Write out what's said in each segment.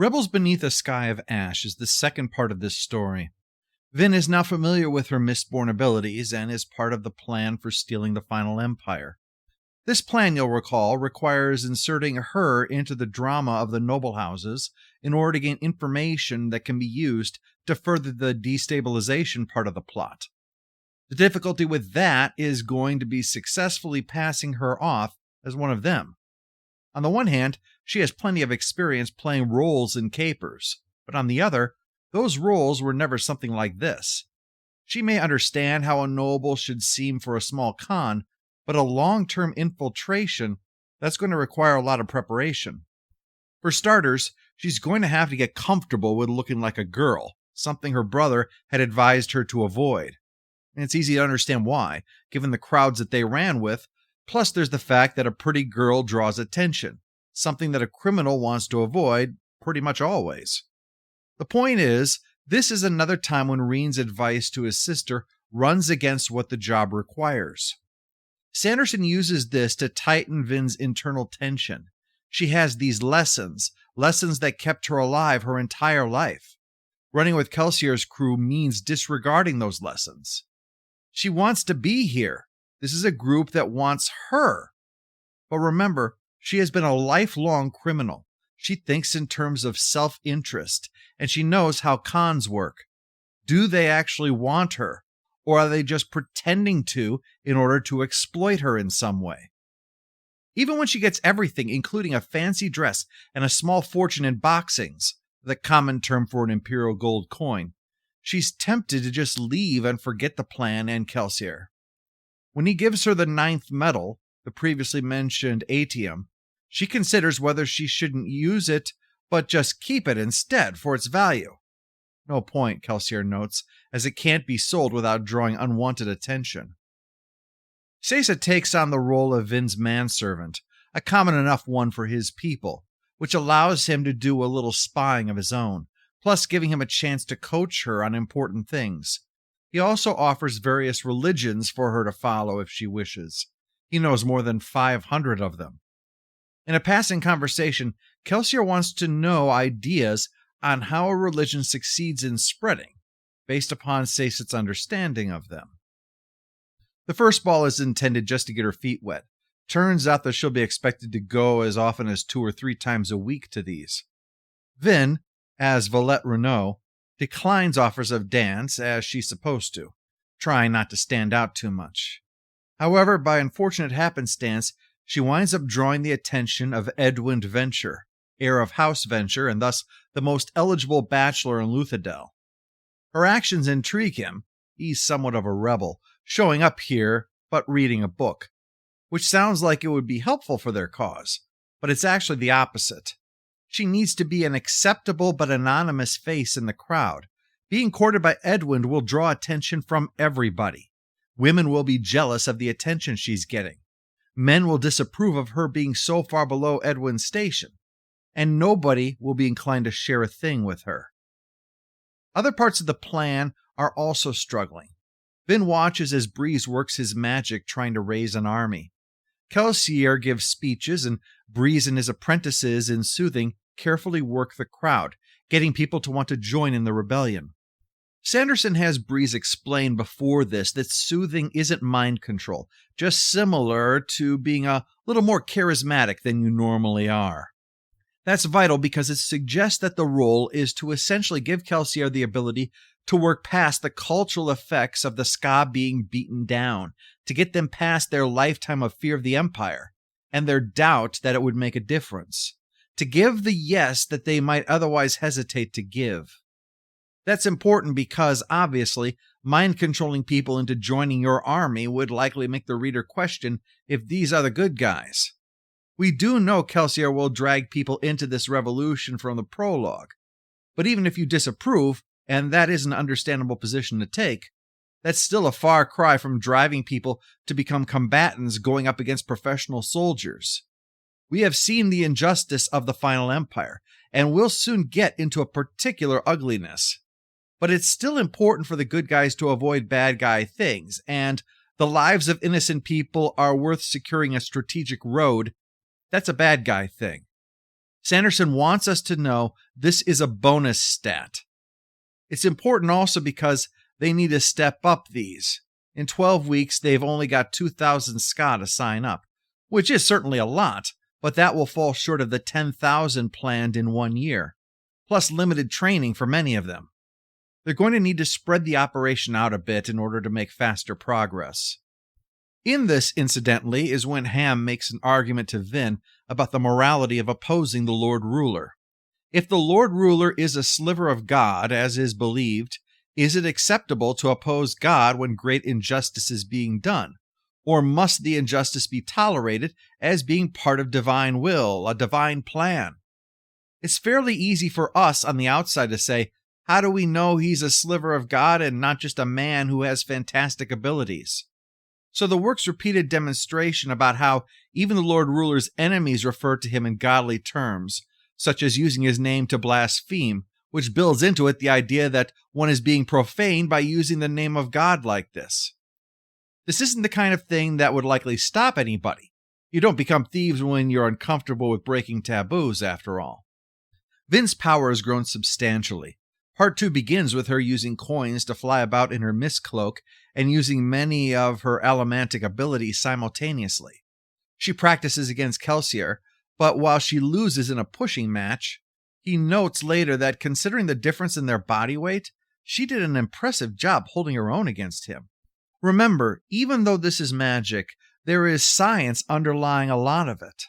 Rebels Beneath a Sky of Ash is the second part of this story. Vin is now familiar with her Mistborn abilities and is part of the plan for stealing the final empire. This plan, you'll recall, requires inserting her into the drama of the noble houses in order to gain information that can be used to further the destabilization part of the plot. The difficulty with that is going to be successfully passing her off as one of them. On the one hand, she has plenty of experience playing roles in capers, but on the other, those roles were never something like this. She may understand how a noble should seem for a small con, but a long-term infiltration, that's going to require a lot of preparation. For starters, she's going to have to get comfortable with looking like a girl, something her brother had advised her to avoid. And it's easy to understand why, given the crowds that they ran with. Plus, there's the fact that a pretty girl draws attention, something that a criminal wants to avoid pretty much always. The point is, this is another time when Reen's advice to his sister runs against what the job requires. Sanderson uses this to tighten Vin's internal tension. She has these lessons that kept her alive her entire life. Running with Kelsier's crew means disregarding those lessons. She wants to be here. This is a group that wants her. But remember, she has been a lifelong criminal. She thinks in terms of self-interest, and she knows how cons work. Do they actually want her, or are they just pretending to in order to exploit her in some way? Even when she gets everything, including a fancy dress and a small fortune in boxings, the common term for an imperial gold coin, she's tempted to just leave and forget the plan and Kelsier. When he gives her the 9th medal, the previously mentioned atium, she considers whether she shouldn't use it, but just keep it instead for its value. No point, Kelsier notes, as it can't be sold without drawing unwanted attention. Sesa takes on the role of Vin's manservant, a common enough one for his people, which allows him to do a little spying of his own, plus giving him a chance to coach her on important things. He also offers various religions for her to follow if she wishes. He knows more than 500 of them. In a passing conversation, Kelsier wants to know ideas on how a religion succeeds in spreading, based upon Sesat's understanding of them. The first ball is intended just to get her feet wet. Turns out that she'll be expected to go as often as 2 or 3 times a week to these. Vin, as Valette Renault, declines offers of dance as she's supposed to, trying not to stand out too much. However, by unfortunate happenstance, she winds up drawing the attention of Edwin Venture, heir of House Venture and thus the most eligible bachelor in Luthadel. Her actions intrigue him. He's somewhat of a rebel, showing up here but reading a book, which sounds like it would be helpful for their cause, but it's actually the opposite. She needs to be an acceptable but anonymous face in the crowd. Being courted by Edwin will draw attention from everybody. Women will be jealous of the attention she's getting. Men will disapprove of her being so far below Edwin's station, and nobody will be inclined to share a thing with her. Other parts of the plan are also struggling. Vin watches as Breeze works his magic trying to raise an army. Kelsier gives speeches, and Breeze and his apprentices in soothing carefully work the crowd, getting people to want to join in the rebellion. Sanderson has Breeze explain before this that soothing isn't mind control, just similar to being a little more charismatic than you normally are. That's vital because it suggests that the role is to essentially give Kelsier the ability to work past the cultural effects of the Ska being beaten down, to get them past their lifetime of fear of the Empire, and their doubt that it would make a difference, to give the yes that they might otherwise hesitate to give. That's important because, obviously, mind-controlling people into joining your army would likely make the reader question if these are the good guys. We do know Kelsier will drag people into this revolution from the prologue, but even if you disapprove, and that is an understandable position to take, that's still a far cry from driving people to become combatants going up against professional soldiers. We have seen the injustice of the final empire, and we'll soon get into a particular ugliness. But it's still important for the good guys to avoid bad guy things, and the lives of innocent people are worth securing a strategic road. That's a bad guy thing. Sanderson wants us to know this is a bonus stat. It's important also because they need to step up these. In 12 weeks, they've only got 2,000 ska to sign up, which is certainly a lot, but that will fall short of the 10,000 planned in 1 year, plus limited training for many of them. They're going to need to spread the operation out a bit in order to make faster progress. In this, incidentally, is when Ham makes an argument to Vin about the morality of opposing the Lord Ruler. If the Lord Ruler is a sliver of God, as is believed, is it acceptable to oppose God when great injustice is being done? Or must the injustice be tolerated as being part of divine will, a divine plan? It's fairly easy for us on the outside to say, how do we know he's a sliver of God and not just a man who has fantastic abilities? So the work's repeated demonstration about how even the Lord Ruler's enemies refer to him in godly terms, such as using his name to blaspheme, which builds into it the idea that one is being profaned by using the name of God like this. This isn't the kind of thing that would likely stop anybody. You don't become thieves when you're uncomfortable with breaking taboos, after all. Vin's power has grown substantially. Part 2 begins with her using coins to fly about in her mist cloak and using many of her allomantic abilities simultaneously. She practices against Kelsier, but while she loses in a pushing match, he notes later that considering the difference in their body weight, she did an impressive job holding her own against him. Remember, even though this is magic, there is science underlying a lot of it.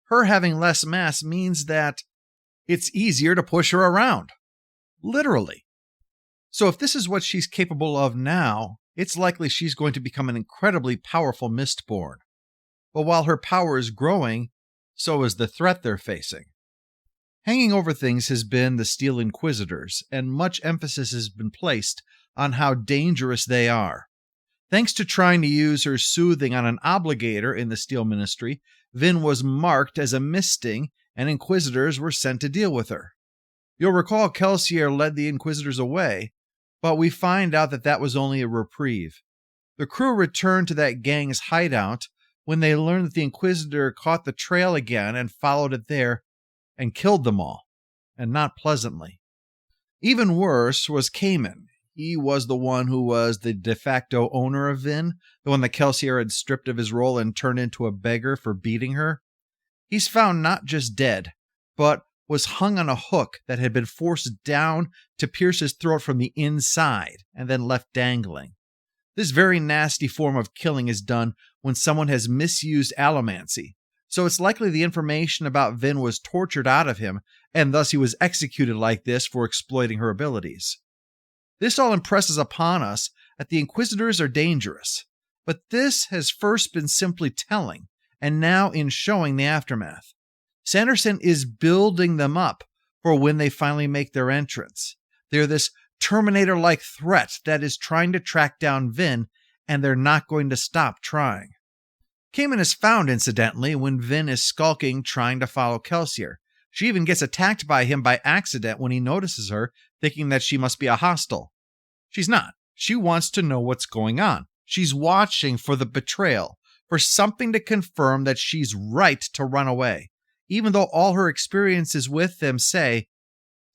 Her having less mass means that it's easier to push her around. Literally. So if this is what she's capable of now, it's likely she's going to become an incredibly powerful Mistborn. But while her power is growing, so is the threat they're facing. Hanging over things has been the Steel Inquisitors, and much emphasis has been placed on how dangerous they are. Thanks to trying to use her soothing on an obligator in the Steel Ministry, Vin was marked as a misting, and Inquisitors were sent to deal with her. You'll recall Kelsier led the Inquisitors away, but we find out that that was only a reprieve. The crew returned to that gang's hideout when they learned that the Inquisitor caught the trail again and followed it there and killed them all, and not pleasantly. Even worse was Cayman. He was the one who was the de facto owner of Vin, the one that Kelsier had stripped of his role and turned into a beggar for beating her. He's found not just dead, but was hung on a hook that had been forced down to pierce his throat from the inside and then left dangling. This very nasty form of killing is done when someone has misused allomancy, so it's likely the information about Vin was tortured out of him, and thus he was executed like this for exploiting her abilities. This all impresses upon us that the Inquisitors are dangerous, but this has first been simply telling, and now in showing the aftermath. Sanderson is building them up for when they finally make their entrance. They're this Terminator-like threat that is trying to track down Vin, and they're not going to stop trying. Cayman is found, incidentally, when Vin is skulking trying to follow Kelsier. She even gets attacked by him by accident when he notices her, thinking that she must be a hostile. She's not. She wants to know what's going on. She's watching for the betrayal, for something to confirm that she's right to run away, even though all her experiences with them say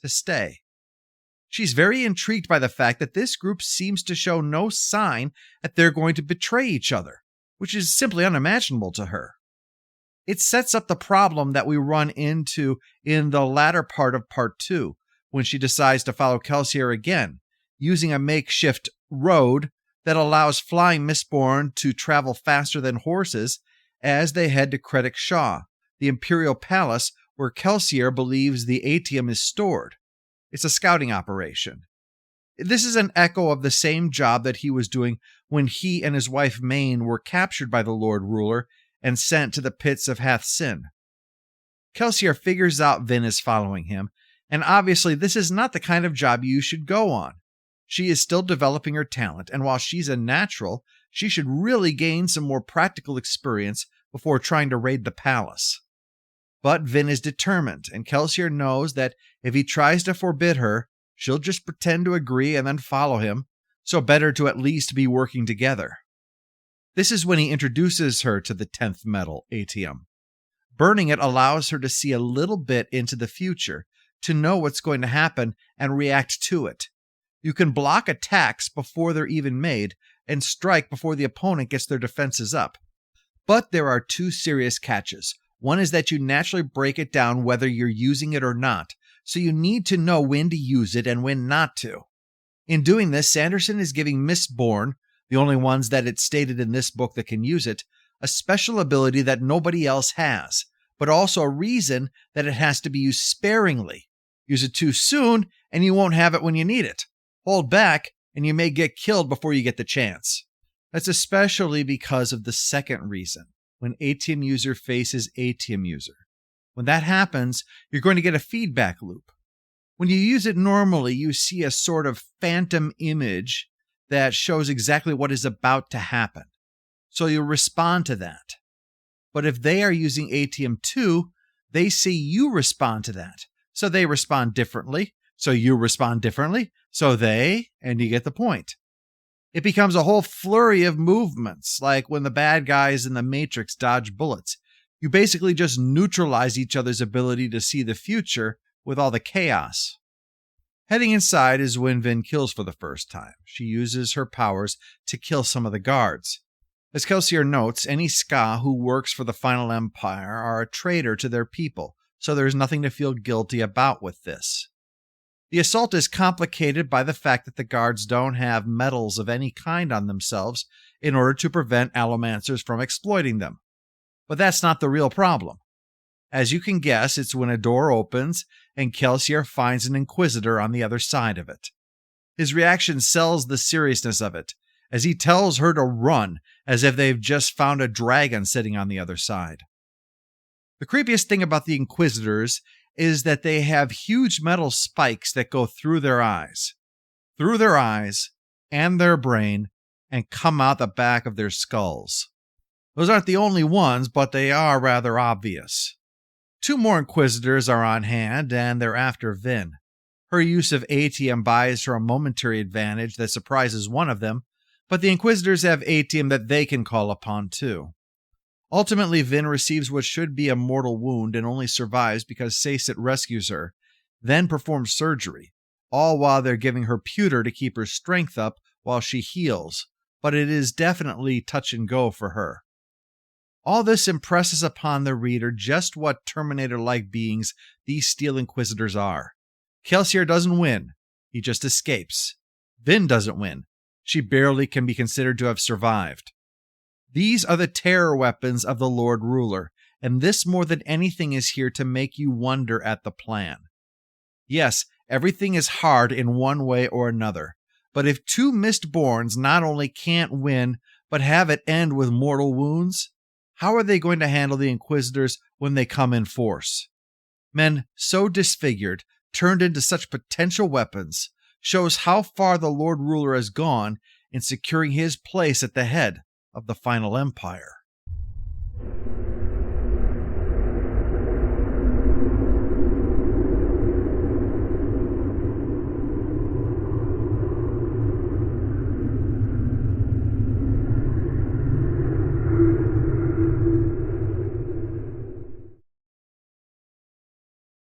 to stay. She's very intrigued by the fact that this group seems to show no sign that they're going to betray each other, which is simply unimaginable to her. It sets up the problem that we run into in the latter part of Part 2, when she decides to follow Kelsier again, using a makeshift road that allows flying Mistborn to travel faster than horses as they head to Kredek Shaw, the Imperial Palace where Kelsier believes the atium is stored. It's a scouting operation. This is an echo of the same job that he was doing when he and his wife Mayne were captured by the Lord Ruler and sent to the pits of Hath Sin. Kelsier figures out Vin is following him, and obviously this is not the kind of job you should go on. She is still developing her talent, and while she's a natural, she should really gain some more practical experience before trying to raid the palace. But Vin is determined, and Kelsier knows that if he tries to forbid her, she'll just pretend to agree and then follow him, so better to at least be working together. This is when he introduces her to the 10th metal, atium. Burning it allows her to see a little bit into the future, to know what's going to happen and react to it. You can block attacks before they're even made and strike before the opponent gets their defenses up. But there are two serious catches. One is that you naturally break it down whether you're using it or not, so you need to know when to use it and when not to. In doing this, Sanderson is giving Mistborn, the only ones that it's stated in this book that can use it, a special ability that nobody else has, but also a reason that it has to be used sparingly. Use it too soon, and you won't have it when you need it. Hold back, and you may get killed before you get the chance. That's especially because of the second reason, when ATM user faces ATM user. When that happens, you're going to get a feedback loop. When you use it normally, you see a sort of phantom image that shows exactly what is about to happen. So you'll respond to that. But if they are using ATM 2, they see you respond to that. So they respond differently. So you respond differently. So they, and you get the point. It becomes a whole flurry of movements, like when the bad guys in the Matrix dodge bullets. You basically just neutralize each other's ability to see the future with all the chaos. Heading inside is when Vin kills for the first time. She uses her powers to kill some of the guards. As Kelsier notes, any Ska who works for the Final Empire are a traitor to their people, so there's nothing to feel guilty about with this. The assault is complicated by the fact that the guards don't have medals of any kind on themselves in order to prevent allomancers from exploiting them. But that's not the real problem. As you can guess, it's when a door opens and Kelsier finds an Inquisitor on the other side of it. His reaction sells the seriousness of it, as he tells her to run, as if they've just found a dragon sitting on the other side. The creepiest thing about the Inquisitors is that they have huge metal spikes that go through their eyes and their brain, and come out the back of their skulls. Those aren't the only ones, but they are rather obvious. 2 more Inquisitors are on hand, and they're after Vin. Her use of ATM buys her a momentary advantage that surprises one of them, but the Inquisitors have ATM that they can call upon too. Ultimately, Vin receives what should be a mortal wound and only survives because Sacet rescues her, then performs surgery, all while they're giving her pewter to keep her strength up while she heals, but it is definitely touch and go for her. All this impresses upon the reader just what Terminator-like beings these Steel Inquisitors are. Kelsier doesn't win, he just escapes. Vin doesn't win. She barely can be considered to have survived. These are the terror weapons of the Lord Ruler, and this more than anything is here to make you wonder at the plan. Yes, everything is hard in one way or another, but if 2 Mistborns not only can't win, but have it end with mortal wounds, how are they going to handle the Inquisitors when they come in force? Men so disfigured, turned into such potential weapons, shows how far the Lord Ruler has gone in securing his place at the head of the Final Empire.